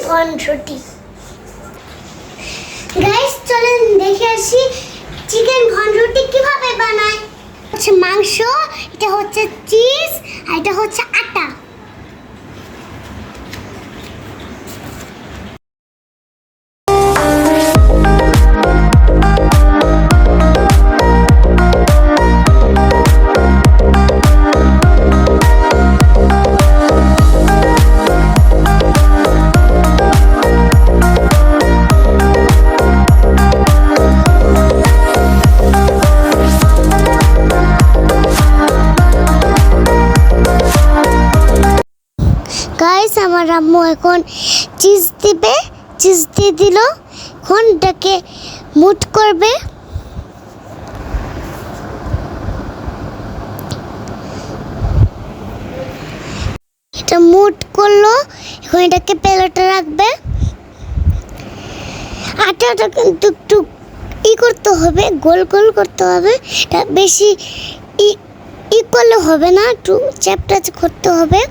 ঘন্টটি। Guys চলেন দেখে আসি চিকেন ঘন্টটি কিভাবে বানায়। হচ্ছে মাংস, এটা হচ্ছে চিজ, আর এটা হচ্ছে আটা। গাইস আমার আম্মু এখন চিজ দিবে, চিজ দিয়ে দিল। এখন এটাকে মুট করবে। এটা মুট করলো, এখন এটাকে প্লেটে রাখবে। আটাটা কিন্তু একটু করতে হবে, গোল গোল করতে হবে। এটা বেশি করলে হবে না, একটু চ্যাপটা করতে হবে।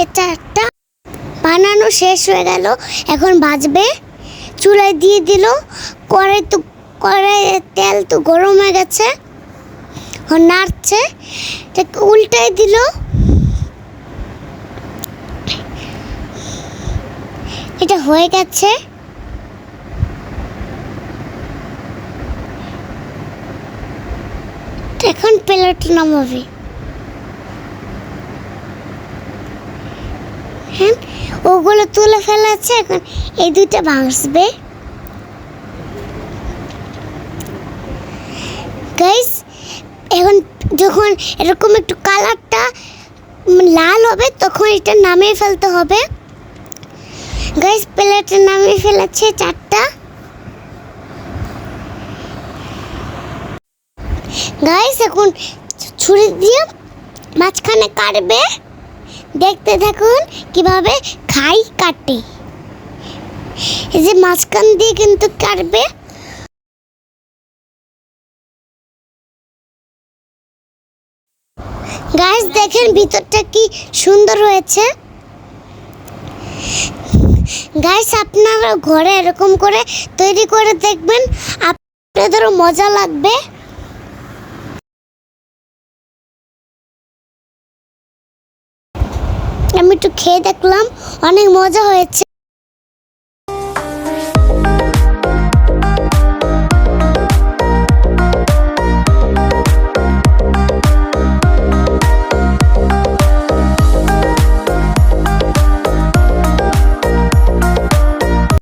এটা একটা বানানো শেষ হয়ে গেল, এখন ভাজবে। চুলায় দিয়ে দিল, কড়াইয়ে তেল তো গরম হয়ে গেছে, এখন নাড়ছে। উল্টাই দিল, এটা হয়ে গেছে। এখন প্লেটে নামাবে। হ্যাঁ, ওগুলো তুলে ফেলেছে, এখন এই দুইটা ভাঙবে। গাইস এখন যখন এরকম একটু কালারটা লাল হবে তখন এটা নামিয়ে ফেলতে হবে। গাইস প্লেটে নামিয়ে ফেলেছে চারটা। গাইস এখন ছুরি দিয়ে মাঝখানে কাটবে। দেখতে থাকুন কিভাবে কাটে। এই যে মাঝখান দিয়ে কিন্তু কাটবে। গাইস দেখেন ভিতরটা কি সুন্দর হয়েছে। গাইস আপনারা ঘরে এরকম করে তৈরি করে দেখবেন, আপনাদেরও মজা লাগবে। আমি একটু খেয়ে দেখলাম, অনেক মজা হয়েছে।